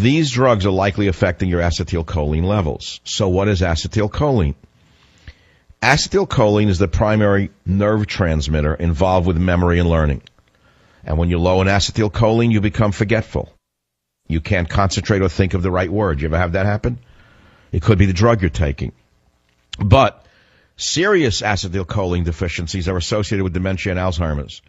These drugs are likely affecting your acetylcholine levels. So what is acetylcholine? Acetylcholine is the primary nerve transmitter involved with memory and learning. And when you're low in acetylcholine, you become forgetful. You can't concentrate or think of the right word. You ever have that happen? It could be the drug you're taking. But serious acetylcholine deficiencies are associated with dementia and Alzheimer's.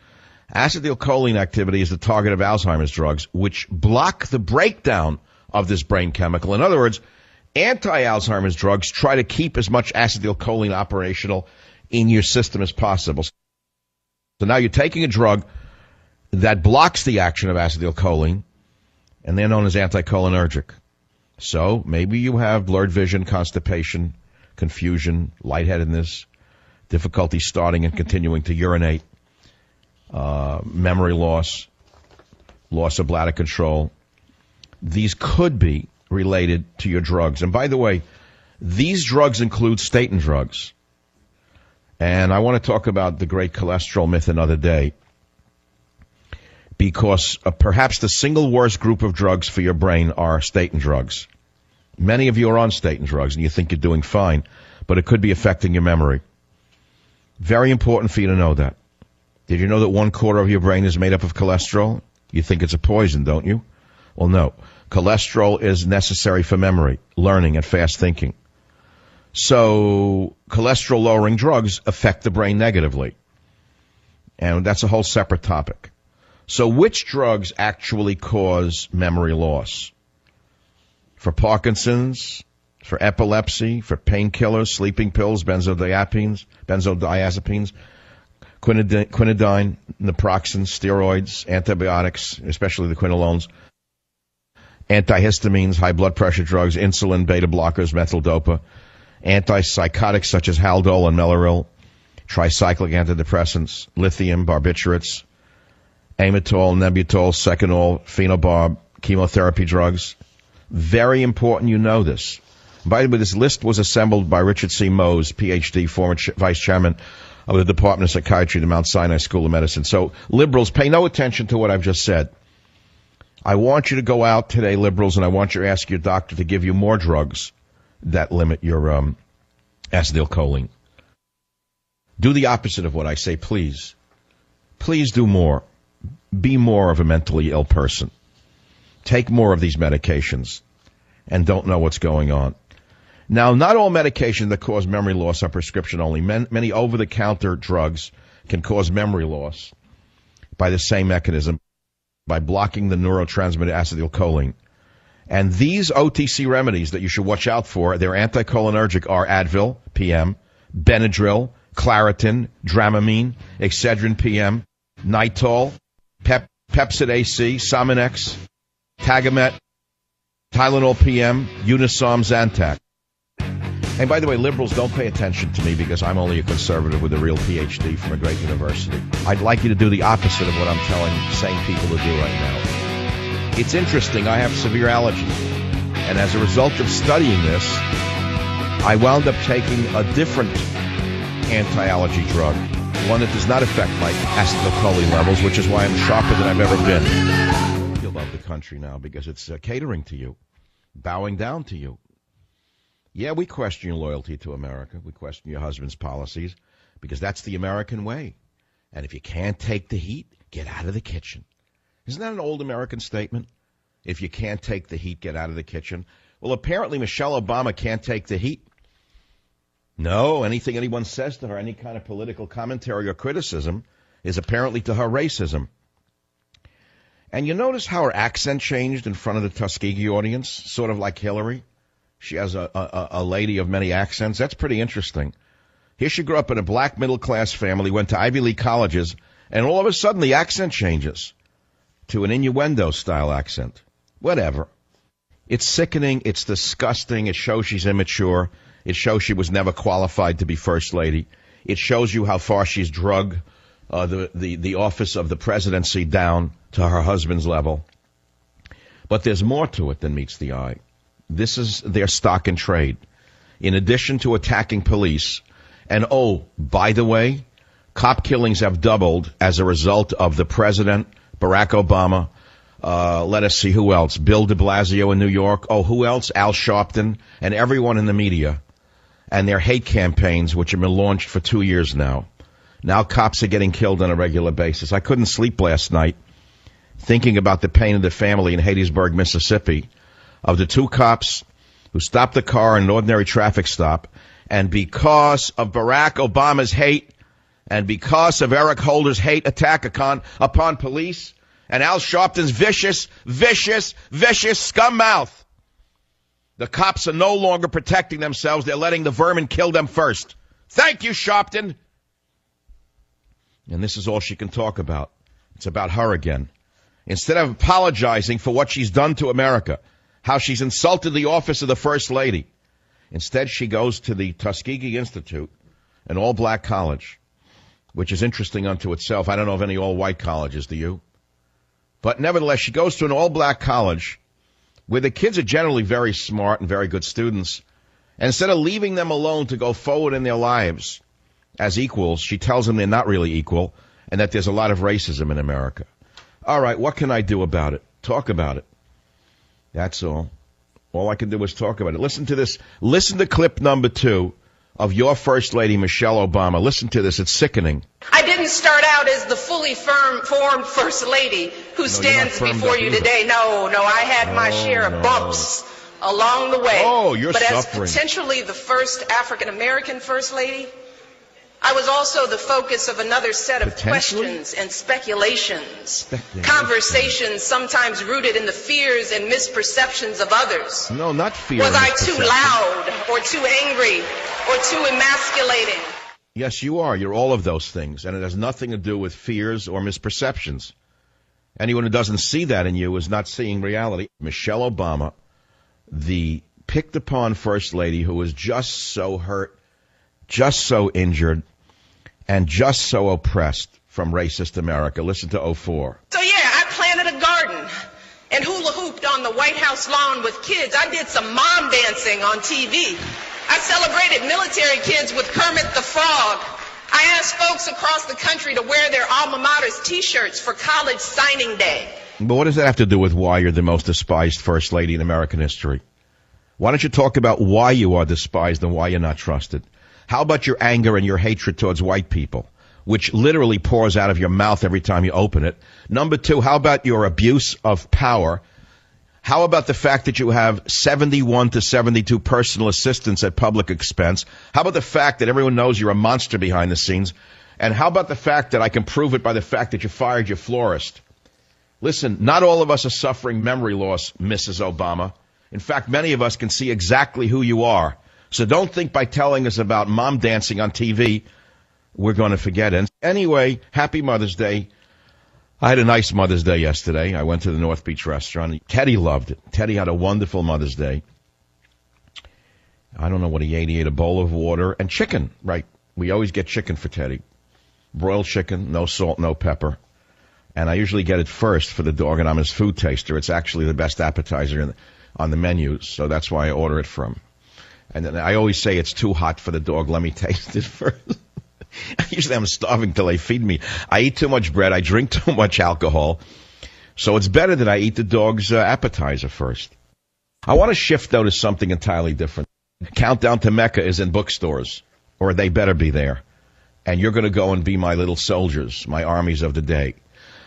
Acetylcholine activity is the target of Alzheimer's drugs, which block the breakdown of this brain chemical. In other words, anti-Alzheimer's drugs try to keep as much acetylcholine operational in your system as possible. So now you're taking a drug that blocks the action of acetylcholine, and they're known as anticholinergic. So maybe you have blurred vision, constipation, confusion, lightheadedness, difficulty starting and continuing to urinate, memory loss, loss of bladder control. These could be related to your drugs. And by the way, these drugs include statin drugs. And I want to talk about the great cholesterol myth another day, because perhaps the single worst group of drugs for your brain are statin drugs. Many of you are on statin drugs and you think you're doing fine, but it could be affecting your memory. Very important for you to know that. Did you know that 1/4 of your brain is made up of cholesterol? You think it's a poison, don't you? Well, no. Cholesterol is necessary for memory, learning, and fast thinking. So cholesterol-lowering drugs affect the brain negatively. And that's a whole separate topic. So which drugs actually cause memory loss? For Parkinson's, for epilepsy, for painkillers, sleeping pills, benzodiazepines, quinidine, naproxen, steroids, antibiotics, especially the quinolones, antihistamines, high blood pressure drugs, insulin, beta blockers, methyl-dopa, antipsychotics such as Haldol and Mellaril, tricyclic antidepressants, lithium, barbiturates, Amytol, Nebutol, Seconal, phenobarb, chemotherapy drugs. Very important you know this. By the way, this list was assembled by Richard C. Mose, Ph.D., former vice chairman of the Department of Psychiatry at the Mount Sinai School of Medicine. So liberals, pay no attention to what I've just said. I want you to go out today, liberals, and I want you to ask your doctor to give you more drugs that limit your acetylcholine. Do the opposite of what I say, please. Please do more. Be more of a mentally ill person. Take more of these medications and don't know what's going on. Now, not all medications that cause memory loss are prescription only. Many over-the-counter drugs can cause memory loss by the same mechanism, by blocking the neurotransmitter acetylcholine. And these OTC remedies that you should watch out for, they're anticholinergic, are Advil, PM, Benadryl, Claritin, Dramamine, Excedrin, PM, Nitol, Pepcid AC, Sominex, Tagamet, Tylenol PM, Unisom, Zantac. And by the way, liberals, don't pay attention to me because I'm only a conservative with a real PhD from a great university. I'd like you to do the opposite of what I'm telling sane people to do right now. It's interesting. I have severe allergies. And as a result of studying this, I wound up taking a different anti-allergy drug, one that does not affect my acetylcholine levels, which is why I'm sharper than I've ever been. I feel about the country now because it's catering to you, bowing down to you. Yeah, we question your loyalty to America. We question your husband's policies because that's the American way. And if you can't take the heat, get out of the kitchen. Isn't that an old American statement? If you can't take the heat, get out of the kitchen. Well, apparently Michelle Obama can't take the heat. No, anything anyone says to her, any kind of political commentary or criticism, is apparently to her racism. And you notice how her accent changed in front of the Tuskegee audience, sort of like Hillary? She has a lady of many accents. That's pretty interesting. Here she grew up in a black middle-class family, went to Ivy League colleges, and all of a sudden the accent changes to an innuendo-style accent. Whatever. It's sickening. It's disgusting. It shows she's immature. It shows she was never qualified to be first lady. It shows you how far she's drug the office of the presidency down to her husband's level. But there's more to it than meets the eye. This is their stock in trade. In addition to attacking police, and oh, by the way, cop killings have doubled as a result of the president, Barack Obama, Let us see who else. Bill de Blasio in New York. Oh, who else? Al Sharpton and everyone in the media and their hate campaigns, which have been launched for 2 years now. Now cops are getting killed on a regular basis. I couldn't sleep last night thinking about the pain of the family in Hattiesburg, Mississippi, of the 2 cops who stopped the car in an ordinary traffic stop, and because of Barack Obama's hate and because of Eric Holder's hate attack upon police and Al Sharpton's vicious scum mouth, the cops are no longer protecting themselves. They're letting the vermin kill them first. Thank you, Sharpton. And this is all she can talk about. It's about her again. Instead of apologizing for what she's done to America, how she's insulted the office of the First Lady, instead she goes to the Tuskegee Institute, an all-black college, which is interesting unto itself. I don't know of any all-white colleges, do you? But nevertheless, she goes to an all-black college where the kids are generally very smart and very good students. And instead of leaving them alone to go forward in their lives as equals, she tells them they're not really equal and that there's a lot of racism in America. All right, what can I do about it? Talk about it. That's all. All I can do is talk about it. Listen to this. Listen to clip number 2 of your First Lady, Michelle Obama. Listen to this. It's sickening. I didn't start out as the fully formed First Lady who stands before you today. No, I had my share of bumps along the way. Oh, you're suffering. But as potentially the first African-American First Lady, I was also the focus of another set of questions and speculations, conversations sometimes rooted in the fears and misperceptions of others. No, not fear. Was I too loud or too angry or too emasculating? Yes, you are. You're all of those things, and it has nothing to do with fears or misperceptions. Anyone who doesn't see that in you is not seeing reality. Michelle Obama, the picked-upon First Lady who was just so hurt, just so injured, and just so oppressed from racist America. Listen to 04. So yeah, I planted a garden and hula hooped on the White House lawn with kids. I did some mom dancing on TV. I celebrated military kids with Kermit the Frog. I asked folks across the country to wear their alma mater's T-shirts for college signing day. But what does that have to do with why you're the most despised First Lady in American history? Why don't you talk about why you are despised and why you're not trusted? How about your anger and your hatred towards white people, which literally pours out of your mouth every time you open it? Number 2, how about your abuse of power? How about the fact that you have 71 to 72 personal assistants at public expense? How about the fact that everyone knows you're a monster behind the scenes? And how about the fact that I can prove it by the fact that you fired your florist? Listen, not all of us are suffering memory loss, Mrs. Obama. In fact, many of us can see exactly who you are. So don't think by telling us about mom dancing on TV, we're going to forget it. Anyway, happy Mother's Day. I had a nice Mother's Day yesterday. I went to the North Beach restaurant. Teddy loved it. Teddy had a wonderful Mother's Day. I don't know what he ate. He ate a bowl of water and chicken, right? We always get chicken for Teddy. Broiled chicken, no salt, no pepper. And I usually get it first for the dog, and I'm his food taster. It's actually the best appetizer on the menu, so that's why I order it from. And then I always say it's too hot for the dog. Let me taste it first. Usually I'm starving till they feed me. I eat too much bread. I drink too much alcohol. So it's better that I eat the dog's appetizer first. I want to shift, though, to something entirely different. Countdown to Mecca is in bookstores, or they better be there. And you're going to go and be my little soldiers, my armies of the day.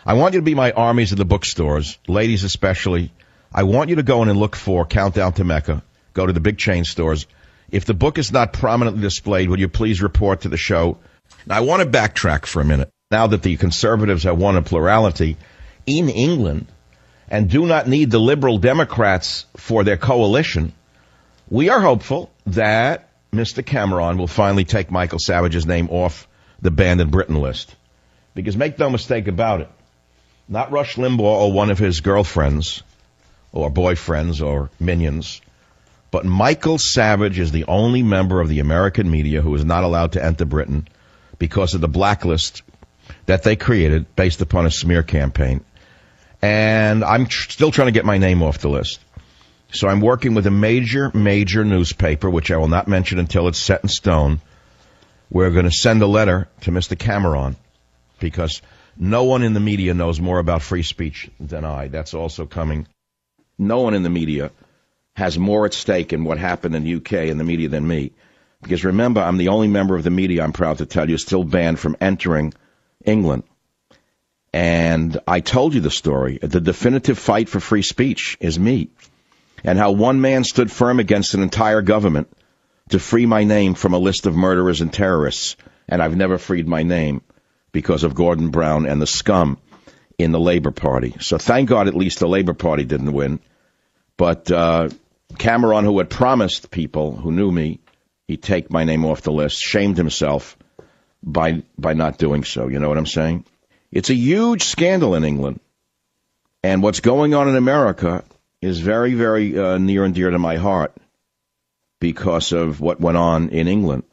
I want you to be my armies of the bookstores, ladies especially. I want you to go in and look for Countdown to Mecca. Go to the big chain stores. If the book is not prominently displayed, would you please report to the show? Now, I want to backtrack for a minute. Now that the conservatives have won a plurality in England and do not need the liberal Democrats for their coalition, we are hopeful that Mr. Cameron will finally take Michael Savage's name off the banned in Britain list. Because make no mistake about it, not Rush Limbaugh or one of his girlfriends or boyfriends or minions, but Michael Savage is the only member of the American media who is not allowed to enter Britain because of the blacklist that they created based upon a smear campaign. And I'm still trying to get my name off the list. So I'm working with a major newspaper, which I will not mention until it's set in stone. We're going to send a letter to Mr. Cameron because No one in the media knows more about free speech than I. That's also coming. No one in the media has more at stake in what happened in the UK in the media than me. Because remember, I'm the only member of the media, I'm proud to tell you, still banned from entering England. And I told you the story. The definitive fight for free speech is me. And how one man stood firm against an entire government to free my name from a list of murderers and terrorists. And I've never freed my name because of Gordon Brown and the scum in the Labour Party. So thank God at least the Labour Party didn't win. But Cameron, who had promised people who knew me he'd take my name off the list, shamed himself by not doing so. You know what I'm saying? It's a huge scandal in England. And what's going on in America is very, very near and dear to my heart because of what went on in England.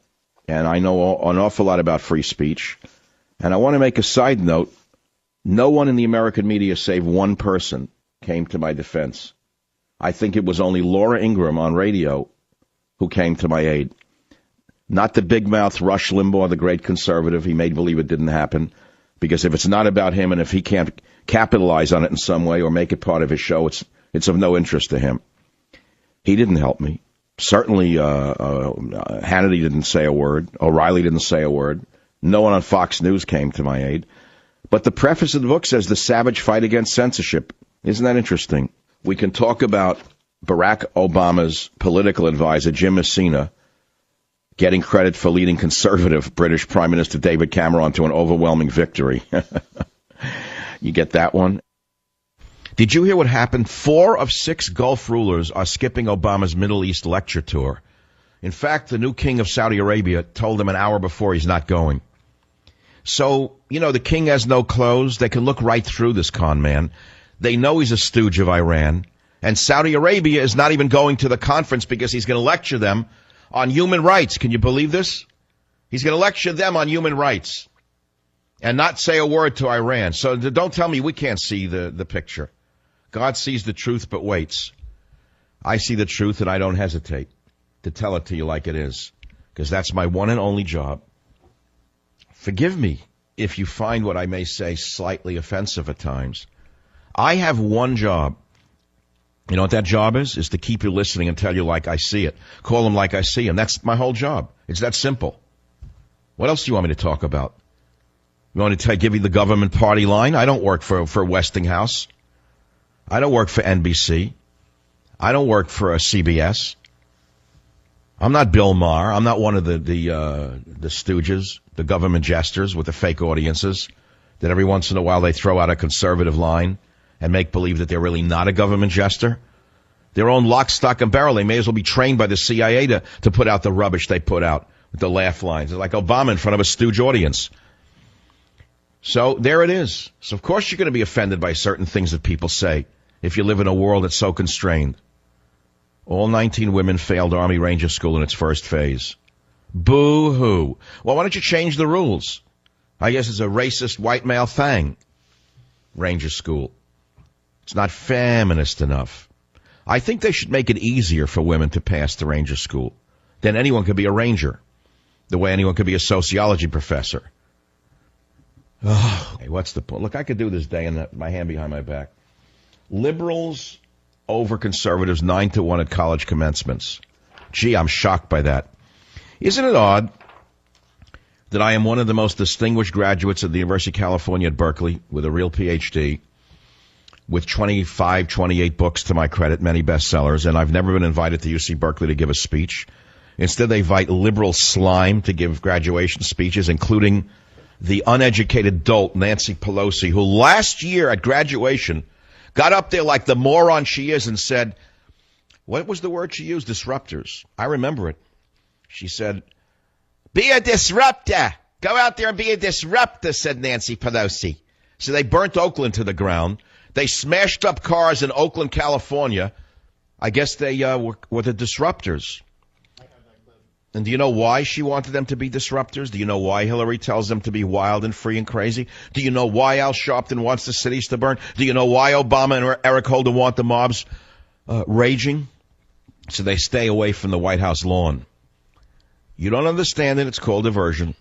And I know an awful lot about free speech. And I want to make a side note. No one in the American media, save one person, came to my defense. I think it was only Laura Ingraham on radio who came to my aid. Not the big mouth Rush Limbaugh, the great conservative. He made believe it didn't happen. Because if it's not about him and if he can't capitalize on it in some way or make it part of his show, it's of no interest to him. He didn't help me. Certainly Hannity didn't say a word. O'Reilly didn't say a word. No one on Fox News came to my aid. But the preface of the book says the savage fight against censorship. Isn't that interesting? We can talk about Barack Obama's political advisor, Jim Messina, getting credit for leading conservative British Prime Minister David Cameron to an overwhelming victory. You get that one? Did you hear what happened? 4 of 6 Gulf rulers are skipping Obama's Middle East lecture tour. In fact, the new king of Saudi Arabia told them an hour before he's not going. So, you know, the king has no clothes. They can look right through this con man. They know he's a stooge of Iran. And Saudi Arabia is not even going to the conference because he's going to lecture them on human rights. Can you believe this? He's going to lecture them on human rights and not say a word to Iran. So don't tell me we can't see the picture. God sees the truth but waits. I see the truth and I don't hesitate to tell it to you like it is, because that's my one and only job. Forgive me if you find what I may say slightly offensive at times. I have one job. You know what that job is? Is to keep you listening and tell you like I see it. Call them like I see them. That's my whole job. It's that simple. What else do you want me to talk about? You want me to give you the government party line? I don't work for Westinghouse. I don't work for NBC. I don't work for CBS. I'm not Bill Maher. I'm not one of the stooges, the government jesters with the fake audiences that every once in a while they throw out a conservative line and make believe that they're really not a government jester. Their own lock, stock, and barrel. They may as well be trained by the CIA to put out the rubbish they put out with the laugh lines. It's like Obama in front of a stooge audience. So there it is. So of course you're going to be offended by certain things that people say if you live in a world that's so constrained. All 19 women failed Army Ranger School in its first phase. Boo-hoo. Well, why don't you change the rules? I guess it's a racist white male thing. Ranger School. It's not feminist enough. I think they should make it easier for women to pass the Ranger School. Then anyone could be a ranger, the way anyone could be a sociology professor. Oh, hey, what's the point? Look, I could do this day and my hand behind my back. Liberals over conservatives 9-1 at college commencements. Gee, I'm shocked by that. Isn't it odd that I am one of the most distinguished graduates of the University of California at Berkeley with a real PhD, with 25, 28 books to my credit, many bestsellers, and I've never been invited to UC Berkeley to give a speech. Instead, they invite liberal slime to give graduation speeches, including the uneducated dolt Nancy Pelosi, who last year at graduation got up there like the moron she is and said, what was the word she used? Disruptors. I remember it. She said, be a disruptor. Go out there and be a disruptor, said Nancy Pelosi. So they burnt Oakland to the ground. They smashed up cars in Oakland, California. I guess they were the disruptors. And do you know why she wanted them to be disruptors? Do you know why Hillary tells them to be wild and free and crazy? Do you know why Al Sharpton wants the cities to burn? Do you know why Obama and Eric Holder want the mobs raging? So they stay away from the White House lawn. You don't understand it. It's called diversion.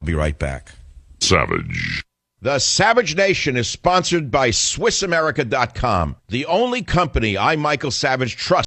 I'll be right back. Savage. The Savage Nation is sponsored by SwissAmerica.com, the only company I, Michael Savage, trust